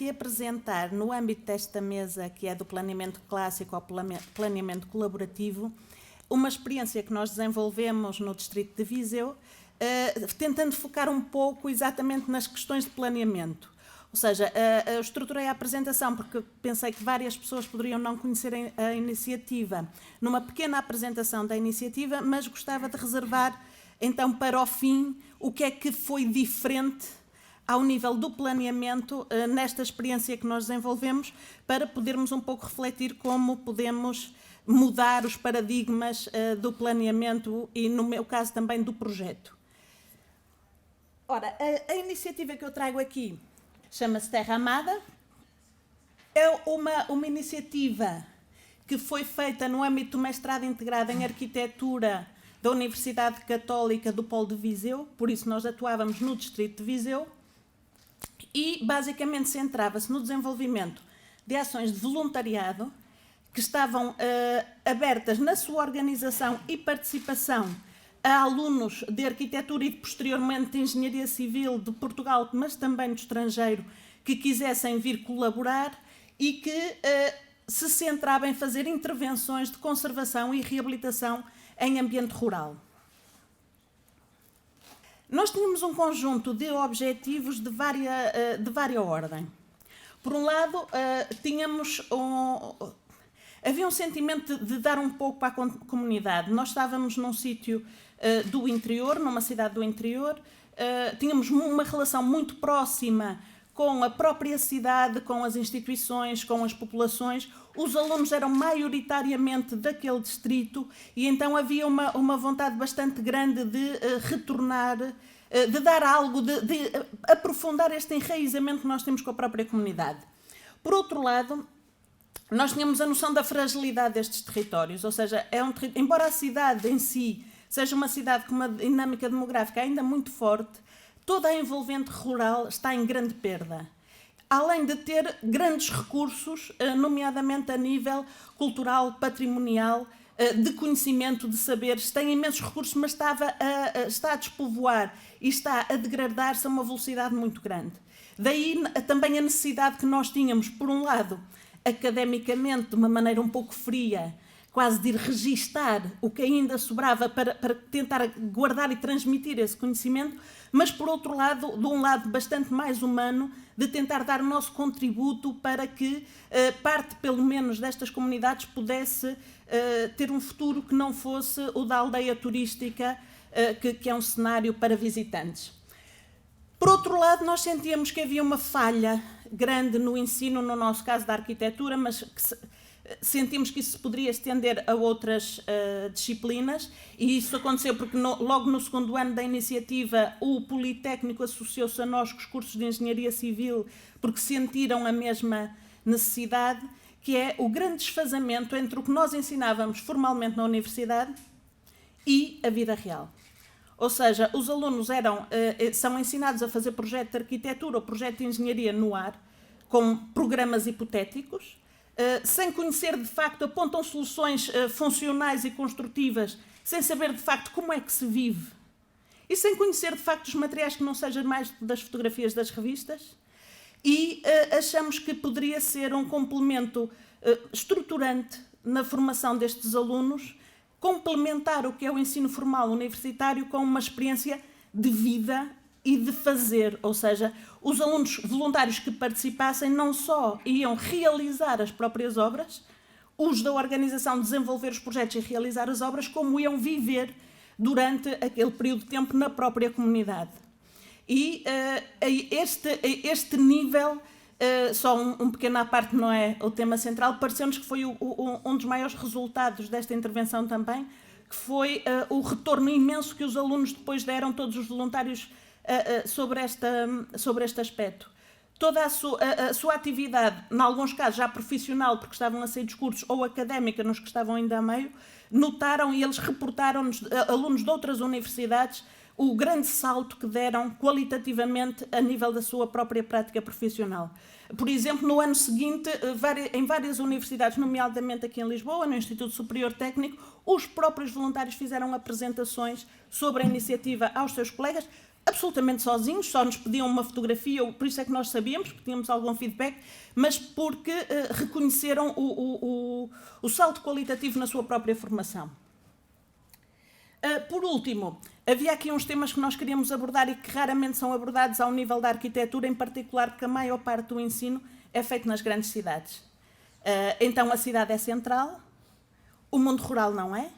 aqui apresentar, no âmbito desta mesa, que é do planeamento clássico ao planeamento colaborativo, uma experiência que nós desenvolvemos no Distrito de Viseu, tentando focar um pouco exatamente nas questões de planeamento. Ou seja, eu estruturei a apresentação porque pensei que várias pessoas poderiam não conhecer a iniciativa numa pequena apresentação da iniciativa, mas gostava de reservar, então, para o fim, o que é que foi diferente ao nível do planeamento nesta experiência que nós desenvolvemos, para podermos um pouco refletir como podemos mudar os paradigmas do planeamento e, no meu caso, também do projeto. Ora, a iniciativa que eu trago aqui chama-se Terra Amada. É uma iniciativa que foi feita no âmbito do mestrado integrado em Arquitetura da Universidade Católica do Polo de Viseu, por isso nós atuávamos no Distrito de Viseu, e basicamente centrava-se no desenvolvimento de ações de voluntariado que estavam abertas na sua organização e participação a alunos de arquitetura e posteriormente de engenharia civil de Portugal, mas também do estrangeiro, que quisessem vir colaborar e que se centrava em fazer intervenções de conservação e reabilitação em ambiente rural. Nós tínhamos um conjunto de objetivos de vária ordem. Por um lado, havia um sentimento de dar um pouco para a comunidade. Nós estávamos num sítio do interior, numa cidade do interior, tínhamos uma relação muito próxima com a própria cidade, com as instituições, com as populações. Os alunos eram maioritariamente daquele distrito e então havia uma vontade bastante grande de retornar, de dar algo, de aprofundar este enraizamento que nós temos com a própria comunidade. Por outro lado, nós tínhamos a noção da fragilidade destes territórios, ou seja, embora a cidade em si seja uma cidade com uma dinâmica demográfica ainda muito forte, toda a envolvente rural está em grande perda, além de ter grandes recursos, nomeadamente a nível cultural, patrimonial, de conhecimento, de saberes. Tem imensos recursos, mas está a despovoar e está a degradar-se a uma velocidade muito grande. Daí também a necessidade que nós tínhamos, por um lado, academicamente, de uma maneira um pouco fria, quase de ir registar o que ainda sobrava para tentar guardar e transmitir esse conhecimento, mas, por outro lado, de um lado bastante mais humano, de tentar dar o nosso contributo para que parte, pelo menos, destas comunidades pudesse ter um futuro que não fosse o da aldeia turística, que é um cenário para visitantes. Por outro lado, nós sentíamos que havia uma falha grande no ensino, no nosso caso da arquitetura, mas sentimos que isso se poderia estender a outras disciplinas, e isso aconteceu porque logo no segundo ano da iniciativa o Politécnico associou-se a nós com os cursos de Engenharia Civil, porque sentiram a mesma necessidade, que é o grande desfazamento entre o que nós ensinávamos formalmente na universidade e a vida real. Ou seja, os alunos são ensinados a fazer projeto de arquitetura ou projeto de engenharia no ar, com programas hipotéticos, sem conhecer de facto, apontam soluções funcionais e construtivas, sem saber de facto como é que se vive, e sem conhecer de facto os materiais que não sejam mais das fotografias das revistas, e achamos que poderia ser um complemento estruturante na formação destes alunos, complementar o que é o ensino formal universitário com uma experiência de vida e de fazer, ou seja, os alunos voluntários que participassem não só iam realizar as próprias obras, os da organização desenvolver os projetos e realizar as obras, como iam viver durante aquele período de tempo na própria comunidade. E este nível, só um pequeno à parte, não é o tema central, pareceu-nos que foi um dos maiores resultados desta intervenção também, que foi o retorno imenso que os alunos depois deram, todos os voluntários, sobre este aspecto. Toda a sua atividade, em alguns casos já profissional, porque estavam a sair dos cursos, ou académica, nos que estavam ainda a meio, notaram e eles reportaram-nos, alunos de outras universidades, o grande salto que deram qualitativamente a nível da sua própria prática profissional. Por exemplo, no ano seguinte, em várias universidades, nomeadamente aqui em Lisboa, no Instituto Superior Técnico, os próprios voluntários fizeram apresentações sobre a iniciativa aos seus colegas, absolutamente sozinhos, só nos pediam uma fotografia, por isso é que nós sabíamos, porque tínhamos algum feedback, mas porque reconheceram o salto qualitativo na sua própria formação. Por último, havia aqui uns temas que nós queríamos abordar e que raramente são abordados ao nível da arquitetura, em particular porque a maior parte do ensino é feito nas grandes cidades. Então a cidade é central, o mundo rural não é.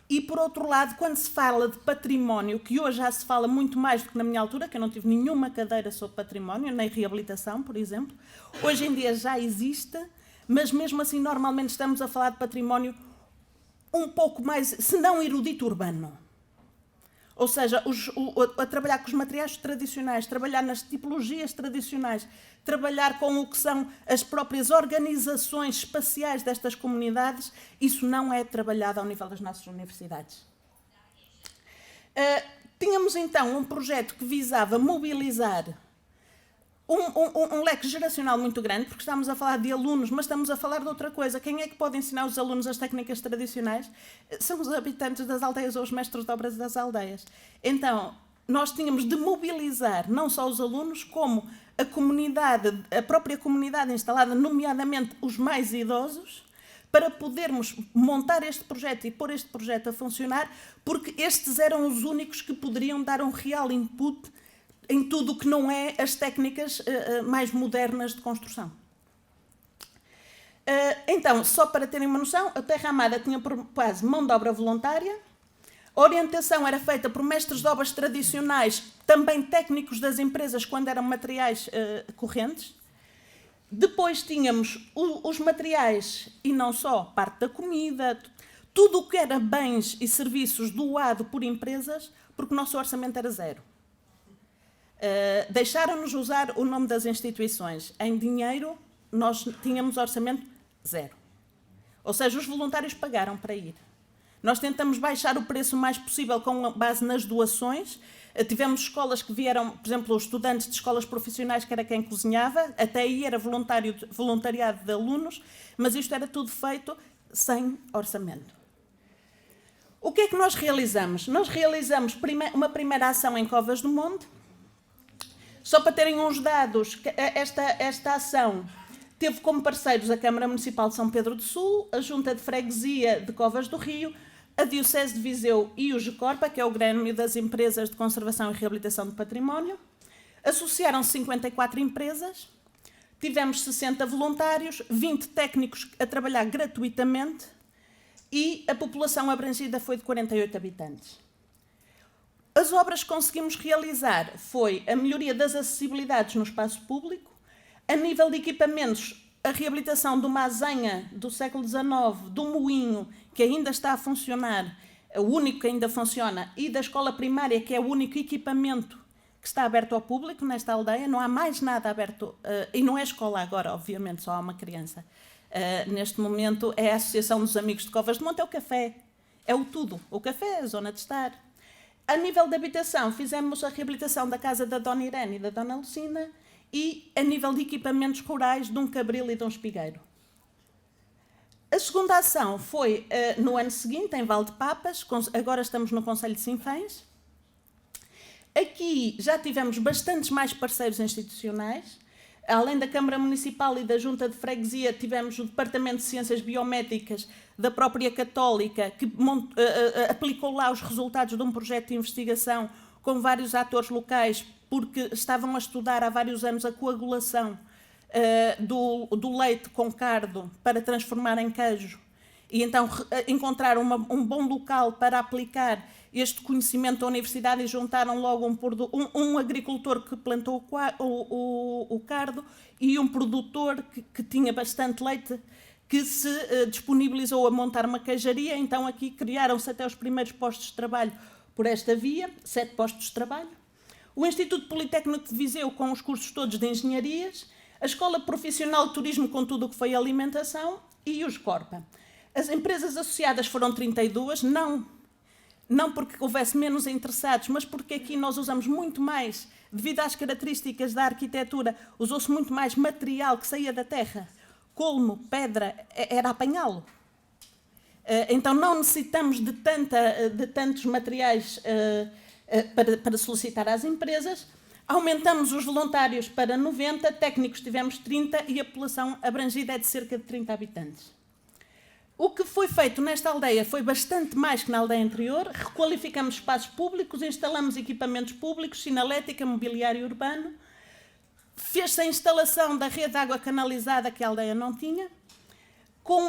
E, por outro lado, quando se fala de património, que hoje já se fala muito mais do que na minha altura, que eu não tive nenhuma cadeira sobre património, nem reabilitação, por exemplo, hoje em dia já existe, mas mesmo assim normalmente estamos a falar de património um pouco mais, se não erudito, urbano. Ou seja, a trabalhar com os materiais tradicionais, trabalhar nas tipologias tradicionais, trabalhar com o que são as próprias organizações espaciais destas comunidades, isso não é trabalhado ao nível das nossas universidades. Tínhamos então um projeto que visava mobilizar um leque geracional muito grande, porque estamos a falar de alunos, mas estamos a falar de outra coisa. Quem é que pode ensinar os alunos as técnicas tradicionais? São os habitantes das aldeias ou os mestres de obras das aldeias. Então, nós tínhamos de mobilizar não só os alunos, como a comunidade, a própria comunidade instalada, nomeadamente os mais idosos, para podermos montar este projeto e pôr este projeto a funcionar, porque estes eram os únicos que poderiam dar um real input em tudo o que não é as técnicas mais modernas de construção. Então, só para terem uma noção, a Terra Amada tinha por base mão de obra voluntária, a orientação era feita por mestres de obras tradicionais, também técnicos das empresas, quando eram materiais correntes. Depois tínhamos os materiais, e não só, parte da comida, tudo o que era bens e serviços doado por empresas, porque o nosso orçamento era zero. Deixaram-nos usar o nome das instituições. Em dinheiro, nós tínhamos orçamento zero. Ou seja, os voluntários pagaram para ir. Nós tentamos baixar o preço o mais possível com base nas doações. Tivemos escolas que vieram, por exemplo, os estudantes de escolas profissionais, que era quem cozinhava, até aí era voluntariado de alunos, mas isto era tudo feito sem orçamento. O que é que nós realizamos? Nós realizamos uma primeira ação em Covas do Monte. Só para terem uns dados, esta ação teve como parceiros a Câmara Municipal de São Pedro do Sul, a Junta de Freguesia de Covas do Rio, a Diocese de Viseu e o GECORPA, que é o Grêmio das Empresas de Conservação e Reabilitação de Património. Associaram-se 54 empresas, tivemos 60 voluntários, 20 técnicos a trabalhar gratuitamente e a população abrangida foi de 48 habitantes. As obras que conseguimos realizar foi a melhoria das acessibilidades no espaço público, a nível de equipamentos, a reabilitação de uma azenha do século XIX, do moinho, que ainda está a funcionar, o único que ainda funciona, e da escola primária, que é o único equipamento que está aberto ao público nesta aldeia. Não há mais nada aberto, e não é escola agora, obviamente, só há uma criança. Neste momento é a Associação dos Amigos de Covas do Monte, é o café, é o tudo. O café, a zona de estar. A nível de habitação, fizemos a reabilitação da casa da Dona Irene e da Dona Lucina e a nível de equipamentos rurais de um cabril e de um espigueiro. A segunda ação foi no ano seguinte, em Valdepapas, agora estamos no Concelho de Sinfãs. Aqui já tivemos bastantes mais parceiros institucionais. Além da Câmara Municipal e da Junta de Freguesia, tivemos o Departamento de Ciências Biomédicas da própria Católica, que aplicou lá os resultados de um projeto de investigação com vários atores locais, porque estavam a estudar há vários anos a coagulação do leite com cardo para transformar em queijo. E então encontraram um bom local para aplicar este conhecimento da universidade e juntaram logo um agricultor que plantou o cardo e um produtor que tinha bastante leite, que se disponibilizou a montar uma queijaria. Então aqui criaram-se até os primeiros postos de trabalho por esta via, 7 postos de trabalho. O Instituto Politécnico de Viseu com os cursos todos de engenharias, a Escola Profissional de Turismo com tudo o que foi alimentação e os GECORPA. As empresas associadas foram 32, não porque houvesse menos interessados, mas porque aqui nós usamos muito mais, devido às características da arquitetura, usou-se muito mais material que saía da terra. Colmo, pedra, era apanhá-lo. Então não necessitamos de tantos materiais para solicitar às empresas. Aumentamos os voluntários para 90, técnicos tivemos 30 e a população abrangida é de cerca de 30 habitantes. O que foi feito nesta aldeia foi bastante mais que na aldeia anterior. Requalificamos espaços públicos, instalamos equipamentos públicos, sinalética, mobiliário urbano. Fez-se a instalação da rede de água canalizada que a aldeia não tinha.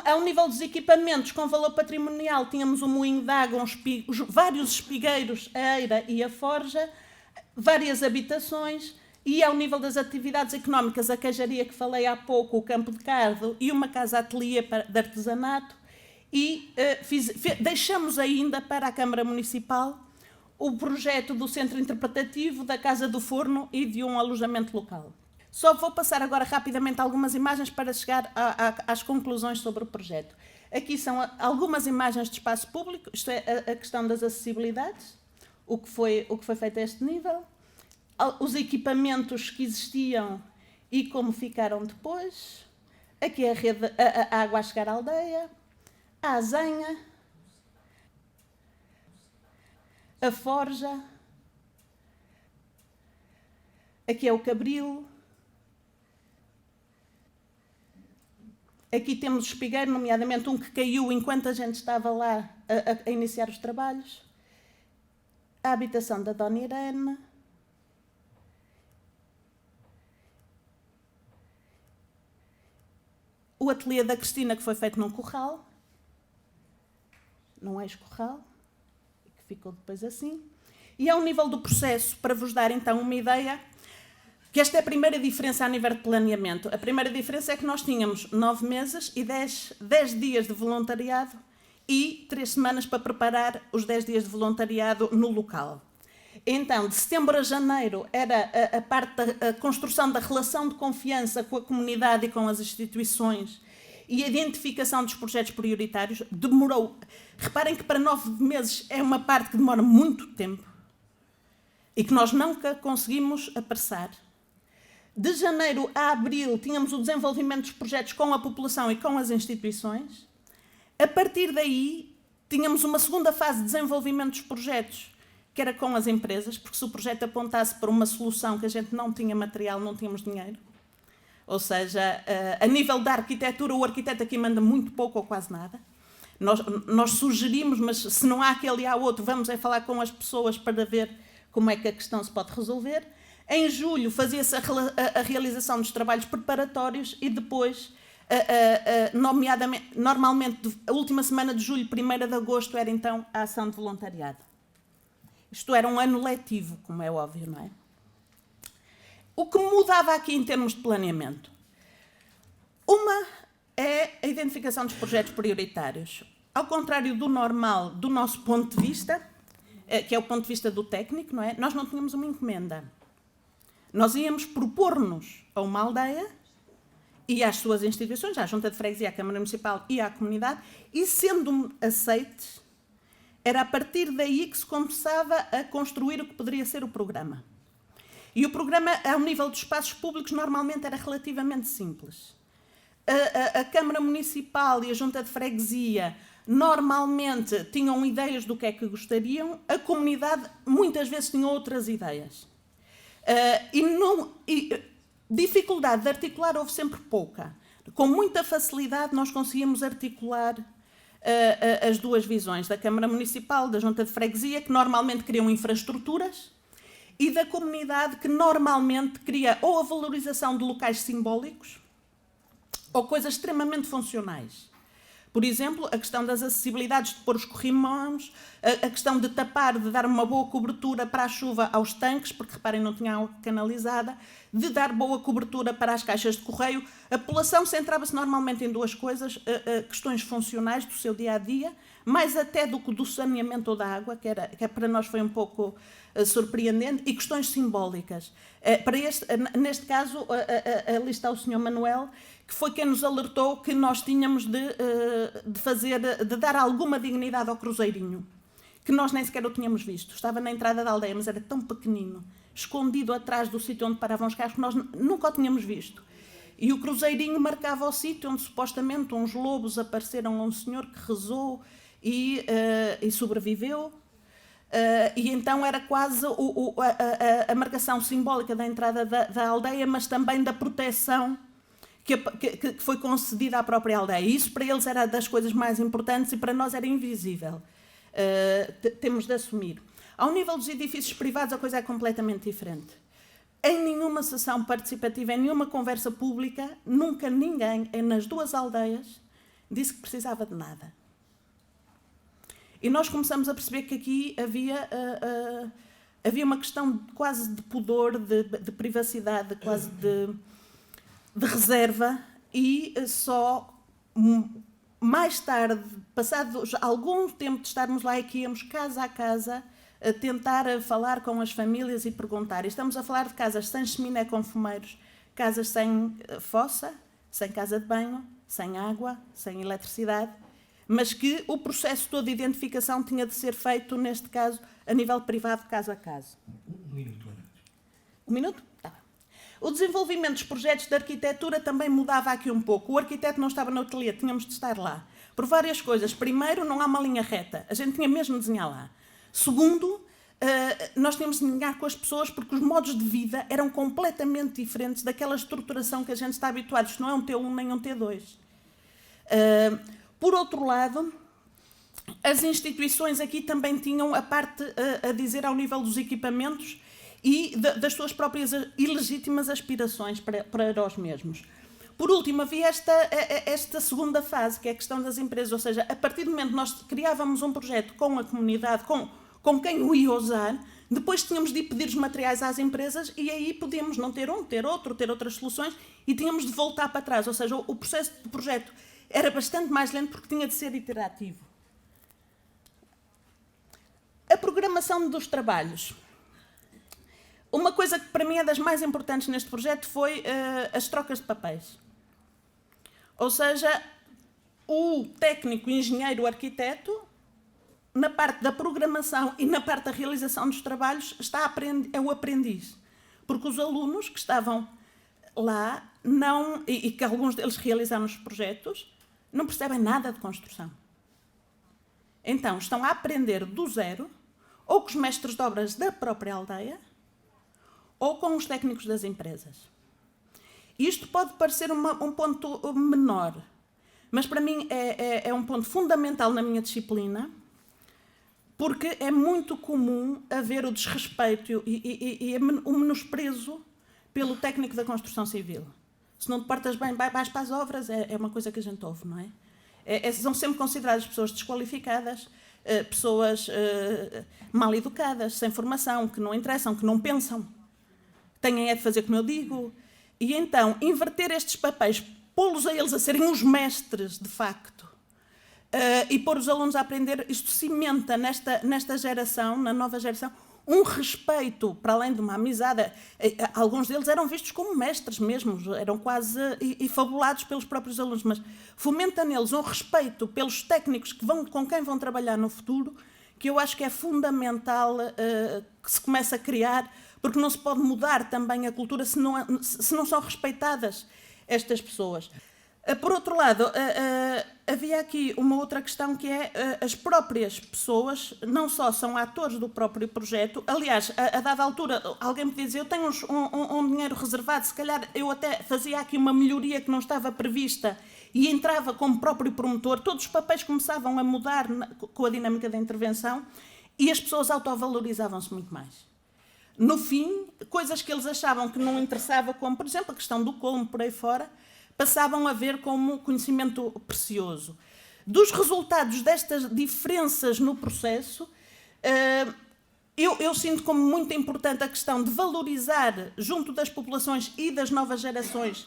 Ao nível dos equipamentos com valor patrimonial, tínhamos um moinho de água, vários espigueiros, a eira e a forja, várias habitações, e ao nível das atividades económicas, a queijaria que falei há pouco, o campo de cardo e uma casa-ateliê de artesanato, e deixamos ainda para a Câmara Municipal o projeto do centro interpretativo, da Casa do Forno e de um alojamento local. Só vou passar agora rapidamente algumas imagens para chegar às conclusões sobre o projeto. Aqui são algumas imagens de espaço público, isto é a questão das acessibilidades, o que foi feito a este nível, os equipamentos que existiam e como ficaram depois. Aqui é a água a chegar à aldeia, a azenha, a forja, aqui é o cabril. Aqui temos o espigueiro, nomeadamente um que caiu enquanto a gente estava lá a iniciar os trabalhos. A habitação da Dona Irene. O ateliê da Cristina, que foi feito num corral. Num ex-corral. Que ficou depois assim. E ao nível do processo, para vos dar então uma ideia, que esta é a primeira diferença a nível de planeamento. A primeira diferença é que nós tínhamos 9 meses e 10 dias de voluntariado e 3 semanas para preparar os 10 dias de voluntariado no local. Então, de setembro a janeiro era a parte da construção da relação de confiança com a comunidade e com as instituições e a identificação dos projetos prioritários. Demorou. Reparem que para 9 meses é uma parte que demora muito tempo e que nós nunca conseguimos apressar. De janeiro a abril tínhamos o desenvolvimento dos projetos com a população e com as instituições. A partir daí tínhamos uma segunda fase de desenvolvimento dos projetos, que era com as empresas, porque se o projeto apontasse para uma solução que a gente não tinha material, não tínhamos dinheiro. Ou seja, a nível da arquitetura, o arquiteto aqui manda muito pouco ou quase nada. Nós sugerimos, mas se não há aquele e há outro, vamos falar com as pessoas para ver como é que a questão se pode resolver. Em julho fazia-se a realização dos trabalhos preparatórios e depois, normalmente, a última semana de julho, 1º de agosto, era então a ação de voluntariado. Isto era um ano letivo, como é óbvio, não é? O que mudava aqui em termos de planeamento? Uma é a identificação dos projetos prioritários. Ao contrário do normal, do nosso ponto de vista, que é o ponto de vista do técnico, não é? Nós não tínhamos uma encomenda. Nós íamos propor-nos a uma aldeia e às suas instituições, à Junta de Freguesia, à Câmara Municipal e à comunidade, e sendo aceites, era a partir daí que se começava a construir o que poderia ser o programa. E o programa, ao nível dos espaços públicos, normalmente era relativamente simples. A Câmara Municipal e a Junta de Freguesia normalmente tinham ideias do que é que gostariam, a comunidade muitas vezes tinha outras ideias. Dificuldade de articular houve sempre pouca. Com muita facilidade nós conseguíamos articular as duas visões, da Câmara Municipal, da Junta de Freguesia, que normalmente criam infraestruturas, e da comunidade, que normalmente cria ou a valorização de locais simbólicos ou coisas extremamente funcionais. Por exemplo, a questão das acessibilidades, de pôr os corrimãos, a questão de tapar, de dar uma boa cobertura para a chuva aos tanques, porque, reparem, não tinha água canalizada, de dar boa cobertura para as caixas de correio. A população centrava-se normalmente em duas coisas, questões funcionais do seu dia-a-dia, mais até do que do saneamento da água, que para nós foi um pouco surpreendente, e questões simbólicas. Neste caso, ali está o Sr. Manuel, que foi quem nos alertou que nós tínhamos de dar alguma dignidade ao cruzeirinho, que nós nem sequer o tínhamos visto. Estava na entrada da aldeia, mas era tão pequenino, escondido atrás do sítio onde paravam os carros, que nós nunca o tínhamos visto. E o cruzeirinho marcava o sítio onde supostamente uns lobos apareceram a um senhor que rezou e sobreviveu. E então era quase a marcação simbólica da entrada da aldeia, mas também da proteção que foi concedida à própria aldeia. E isso para eles era das coisas mais importantes e para nós era invisível. Temos de assumir. Ao nível dos edifícios privados a coisa é completamente diferente. Em nenhuma sessão participativa, em nenhuma conversa pública, nunca ninguém, nas duas aldeias, disse que precisava de nada. E nós começamos a perceber que aqui havia uma questão quase de pudor, de privacidade, quase de reserva, e só mais tarde, passado algum tempo de estarmos lá, é que íamos casa a casa a tentar falar com as famílias e perguntar. E estamos a falar de casas sem chaminé com fumeiros, casas sem fossa, sem casa de banho, sem água, sem eletricidade, mas que o processo todo de identificação tinha de ser feito, neste caso, a nível privado, caso a caso. Um minuto, Ana. Um minuto? Tá. O desenvolvimento dos projetos de arquitetura também mudava aqui um pouco. O arquiteto não estava no ateliê, tínhamos de estar lá. Por várias coisas. Primeiro, não há uma linha reta. A gente tinha mesmo de desenhar lá. Segundo, nós tínhamos de desenhar com as pessoas porque os modos de vida eram completamente diferentes daquela estruturação que a gente está habituado. Isto não é um T1 nem um T2. Por outro lado, as instituições aqui também tinham a parte a dizer ao nível dos equipamentos e das suas próprias ilegítimas aspirações para os mesmos. Por último, havia esta segunda fase, que é a questão das empresas, ou seja, a partir do momento que nós criávamos um projeto com a comunidade, com quem o ia usar, depois tínhamos de pedir os materiais às empresas e aí podíamos não ter ter outro, ter outras soluções e tínhamos de voltar para trás, ou seja, o processo do projeto era bastante mais lento porque tinha de ser iterativo. A programação dos trabalhos. Uma coisa que para mim é das mais importantes neste projeto foi as trocas de papéis. Ou seja, o técnico, engenheiro, o arquiteto, na parte da programação e na parte da realização dos trabalhos, é o aprendiz. Porque os alunos que estavam lá, e que alguns deles realizaram os projetos, não percebem nada de construção. Então, estão a aprender do zero, ou com os mestres de obras da própria aldeia, ou com os técnicos das empresas. Isto pode parecer um ponto menor, mas para mim é um ponto fundamental na minha disciplina, porque é muito comum haver o desrespeito e o menosprezo pelo técnico da construção civil. Se não te portas bem, vais para as obras, é uma coisa que a gente ouve, não é? São sempre consideradas pessoas desqualificadas, pessoas mal educadas, sem formação, que não interessam, que não pensam. Têm de fazer como eu digo. E então, inverter estes papéis, pô-los a eles a serem os mestres, de facto, e pôr os alunos a aprender, isto cimenta nesta geração, na nova geração, um respeito, para além de uma amizade. Alguns deles eram vistos como mestres mesmo, eram quase fabulados pelos próprios alunos, mas fomenta neles um respeito pelos técnicos com quem vão trabalhar no futuro, que eu acho que é fundamental que se comece a criar, porque não se pode mudar também a cultura se não são respeitadas estas pessoas. Por outro lado, havia aqui uma outra questão que é as próprias pessoas não só são atores do próprio projeto, aliás, a dada altura alguém podia dizer eu tenho um dinheiro reservado, se calhar eu até fazia aqui uma melhoria que não estava prevista e entrava como próprio promotor, todos os papéis começavam a mudar com a dinâmica da intervenção e as pessoas autovalorizavam-se muito mais. No fim, coisas que eles achavam que não interessava, como por exemplo a questão do colmo por aí fora, passavam a ver como conhecimento precioso. Dos resultados destas diferenças no processo, eu sinto como muito importante a questão de valorizar, junto das populações e das novas gerações,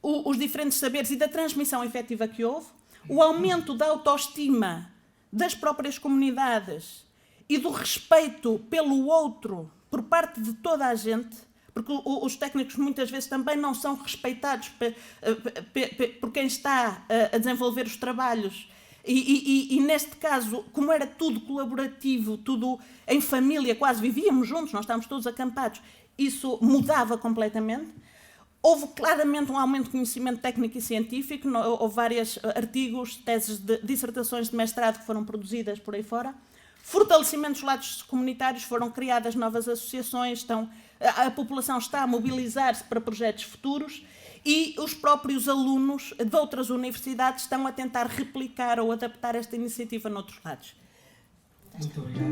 os diferentes saberes e da transmissão efetiva que houve, o aumento da autoestima das próprias comunidades e do respeito pelo outro por parte de toda a gente, porque os técnicos muitas vezes também não são respeitados por quem está a desenvolver os trabalhos. E neste caso, como era tudo colaborativo, tudo em família, quase vivíamos juntos, nós estávamos todos acampados, isso mudava completamente. Houve claramente um aumento de conhecimento técnico e científico, houve vários artigos, teses, dissertações de mestrado que foram produzidas por aí fora. fortalecimento dos laços comunitários, foram criadas novas associações, a população está a mobilizar-se para projetos futuros e os próprios alunos de outras universidades estão a tentar replicar ou adaptar esta iniciativa noutros lados. Muito obrigado.